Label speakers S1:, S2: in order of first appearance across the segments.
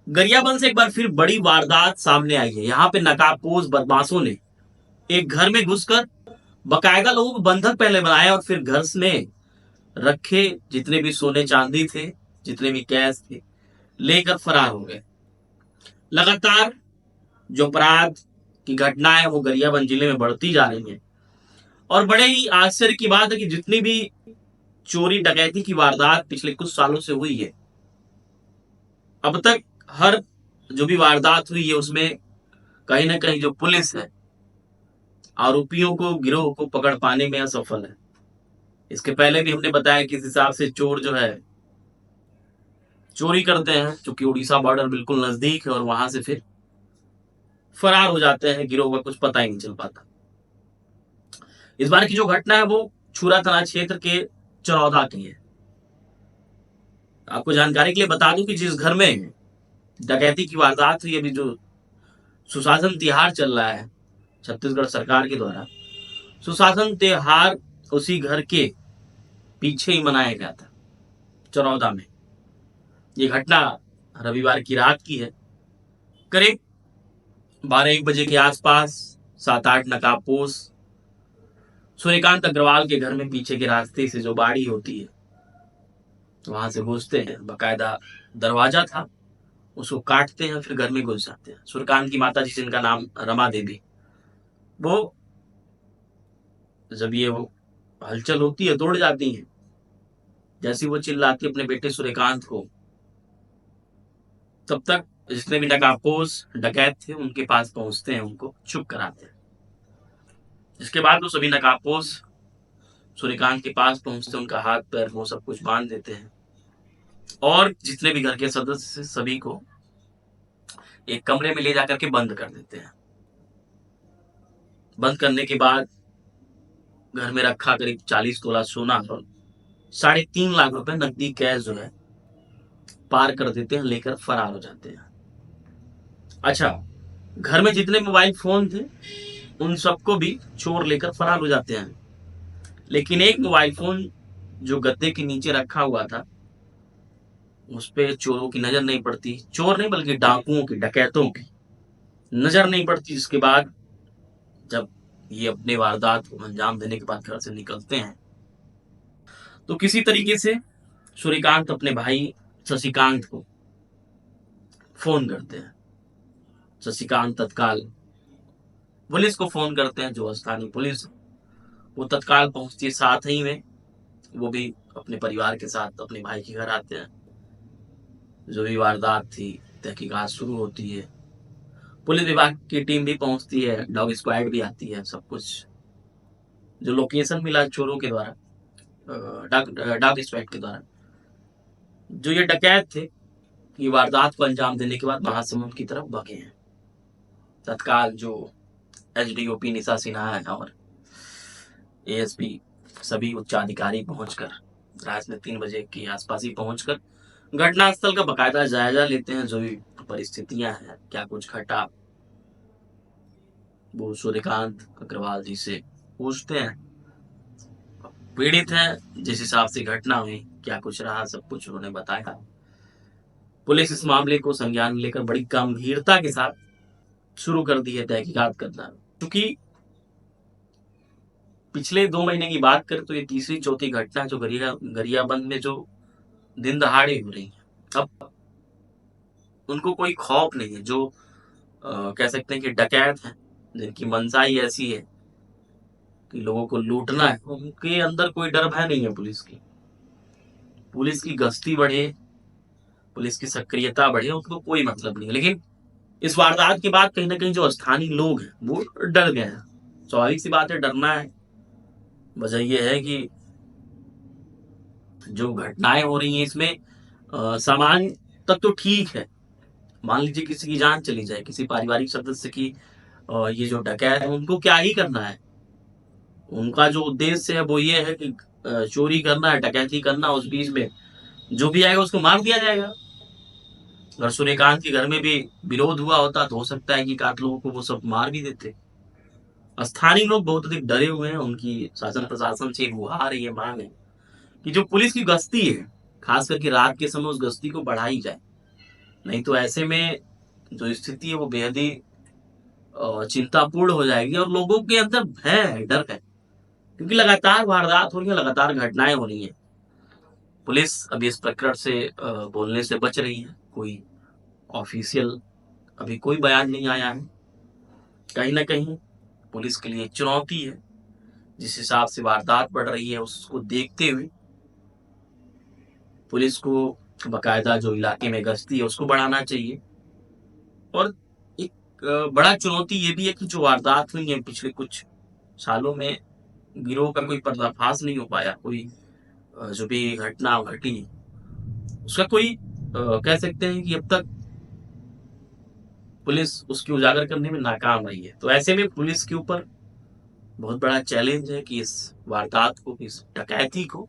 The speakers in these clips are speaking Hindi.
S1: गरियाबंद से एक बार फिर बड़ी वारदात सामने आई है। यहाँ पे नकाबपोश बदमाशों ने एक घर में घुसकर बकायदा लोगों को बंधक पहले बनाया और फिर घर में रखे जितने भी सोने चांदी थे, जितने भी कैश थे, लेकर फरार हो गए। लगातार जो अपराध की घटनाएं वो गरियाबंद जिले में बढ़ती जा रही हैं और बड़े ही आश्चर्य की बात है कि जितनी भी चोरी डकैती की वारदात पिछले कुछ सालों से हुई है, अब तक हर जो भी वारदात हुई है उसमें कहीं ना कहीं जो पुलिस है आरोपियों को, गिरोह को पकड़ पाने में असफल है। इसके पहले भी हमने बताया किस हिसाब से चोर जो है चोरी करते हैं, चूंकि उड़ीसा बॉर्डर बिल्कुल नजदीक है, और वहां से फिर फरार हो जाते हैं। गिरोह का कुछ पता ही नहीं चल पाता। इस बार की जो घटना है वो छुरा थाना क्षेत्र के चरौदा की है। आपको जानकारी के लिए बता दूं कि जिस घर में डकैती की वारदात हुई, अभी जो सुशासन तिहार चल रहा है छत्तीसगढ़ सरकार के द्वारा, सुशासन त्योहार उसी घर के पीछे ही मनाया गया था, चरौदा में। ये घटना रविवार की रात की है। करीब 12-1 बजे के आसपास 7-8 नकाबपोश सूर्यकांत अग्रवाल के घर में पीछे के रास्ते से जो बाड़ी होती है वहां से घुसते हैं। बकायदा दरवाजा था, उसको काटते हैं, फिर घर में घुस जाते हैं। सूर्यकांत की माता जी, जिनका नाम रमा देवी, वो जब ये वो हलचल होती है दौड़ जाती है। जैसी वो चिल्लाती अपने बेटे सूर्यकांत को, तब तक जितने भी नकाबपोश डकैत थे उनके पास पहुंचते हैं, उनको चुप कराते हैं। जिसके बाद वो सभी नकाबपोश सूर्यकांत के पास पहुंचते, उनका हाथ पैर वो सब कुछ बांध देते हैं और जितने भी घर के सदस्य सभी को एक कमरे में ले जाकर के बंद कर देते हैं। बंद करने के बाद घर में रखा करीब 40 तोला सोना और 3.5 लाख रुपए नकदी कैश जो है पार कर देते हैं, लेकर फरार हो जाते हैं। अच्छा, घर में जितने मोबाइल फोन थे उन सबको भी चोर लेकर फरार हो जाते हैं, लेकिन एक मोबाइल फोन जो गद्दे के नीचे रखा हुआ था उस पे चोरों की नजर नहीं पड़ती। चोर नहीं बल्कि डाकुओं की, डकैतों की नजर नहीं पड़ती। जिसके बाद जब ये अपने वारदात को अंजाम देने के बाद घर से निकलते हैं तो किसी तरीके से सूर्यकांत अपने भाई शशिकांत को फोन करते हैं। शशिकांत तत्काल पुलिस को फोन करते हैं, जो स्थानीय पुलिस वो तत्काल पहुंचती है। साथ ही में वो भी अपने परिवार के साथ अपने भाई के घर आते हैं। जो भी वारदात थी तहकीकात शुरू होती है, पुलिस विभाग की टीम भी पहुंचती है, डॉग स्क्वाड भी आती है। सब कुछ जो लोकेशन मिला चोरों के द्वारा, डॉग स्क्वाड के द्वारा, जो ये डकैत थे ये वारदात को अंजाम देने के बाद महासमुंद की तरफ भागे हैं। तत्काल जो एसडीओपी निशा सिन्हा है और एएसपी सभी उच्चाधिकारी पहुंचकर रात में 3 बजे के आसपास ही पहुंचकर घटनास्थल का बकायदा जायजा लेते हैं। जो भी परिस्थितियां हैं, क्या कुछ घटा, वो सूर्यकांत अग्रवाल जी से पूछते हैं। पीड़ित है जिस हिसाब से घटना हुई, क्या कुछ रहा, सब कुछ उन्होंने बताया। पुलिस इस मामले को संज्ञान में लेकर बड़ी गंभीरता के साथ शुरू कर दी है तहकीकात करना। क्योंकि पिछले 2 महीने की बात करें तो ये तीसरी चौथी घटना जो गरियाबंद में जो दिन दहाड़े हो रही है। अब उनको कोई खौफ नहीं है। जो कह सकते हैं कि डकैत हैं, जिनकी मंशा ही ऐसी है कि लोगों को लूटना है, उनके अंदर कोई डर भय नहीं है। पुलिस की गश्ती बढ़े, पुलिस की सक्रियता बढ़े, उनको कोई मतलब नहीं है। लेकिन इस वारदात के बाद कहीं ना कहीं जो स्थानीय लोग हैं वो डर गए हैं। स्वाभाविक सी बात है, डरना है। वजह यह है कि जो घटनाएं हो रही हैं इसमें सामान्य तक तो ठीक है। मान लीजिए किसी की जान चली जाए, किसी पारिवारिक सदस्य की, ये जो डकैत है उनको क्या ही करना है। उनका जो उद्देश्य है वो ये है कि चोरी करना है, डकैती करना, उस बीच में जो भी आएगा उसको मार दिया जाएगा। अगर सूर्यकांत के घर में भी विरोध हुआ होता तो हो सकता है कि 8 लोगों को वो सब मार भी देते। स्थानीय लोग बहुत अधिक डरे हुए हैं। उनकी शासन प्रशासन से गुहार ये मांग है कि जो पुलिस की गश्ती है, खास करके रात के समय, उस गश्ती को बढ़ाई जाए। नहीं तो ऐसे में जो स्थिति है वो बेहद ही चिंतापूर्ण हो जाएगी और लोगों के अंदर भय है, डर है, क्योंकि लगातार वारदात हो रही है, लगातार घटनाएं हो रही हैं। पुलिस अभी इस प्रकरण से बोलने से बच रही है। कोई ऑफिशियल अभी कोई बयान नहीं आया है। कहीं ना कहीं पुलिस के लिए चुनौती है। जिस हिसाब से वारदात बढ़ रही है उसको देखते हुए पुलिस को बकायदा जो इलाके में गश्ती है उसको बढ़ाना चाहिए। और एक बड़ा चुनौती ये भी है कि जो वारदात हुई है पिछले कुछ सालों में, गिरोह का कोई पर्दाफाश नहीं हो पाया। कोई जो भी घटना घटी उसका कोई कह सकते हैं कि अब तक पुलिस उसकी उजागर करने में नाकाम रही है। तो ऐसे में पुलिस के ऊपर बहुत बड़ा चैलेंज है कि इस वारदात को, इस डकैती को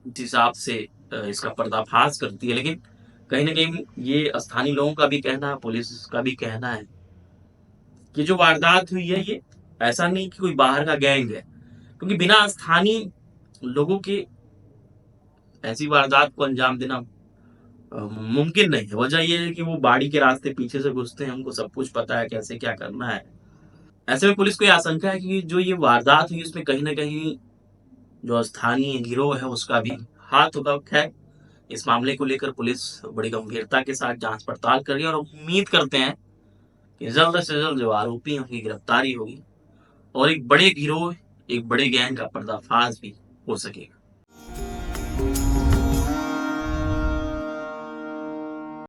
S1: जिस हिसाब से इसका पर्दाफाश करती है। लेकिन कहीं ना कहीं ये स्थानीय लोगों का भी कहना है, पुलिस का भी कहना है कि जो वारदात हुई है ये ऐसा नहीं कि कोई बाहर का गैंग है, क्योंकि बिना स्थानीय लोगों के ऐसी वारदात को अंजाम देना मुमकिन नहीं है। वजह यह है कि वो बाड़ी के रास्ते पीछे से घुसते हैं, उनको सब कुछ पता है कैसे क्या करना है। ऐसे में पुलिस को यह आशंका है कि जो ये वारदात हुई उसमें कहीं ना कहीं जो स्थानीय गिरोह है उसका भी हाथ होगा। खैर, इस मामले को लेकर पुलिस बड़ी गंभीरता के साथ जांच पड़ताल कर रही है और उम्मीद करते हैं कि जल्द से जल्द जो आरोपी हैं उनकी गिरफ्तारी होगी और एक बड़े गिरोह, एक बड़े गैंग का पर्दाफाश भी हो सकेगा।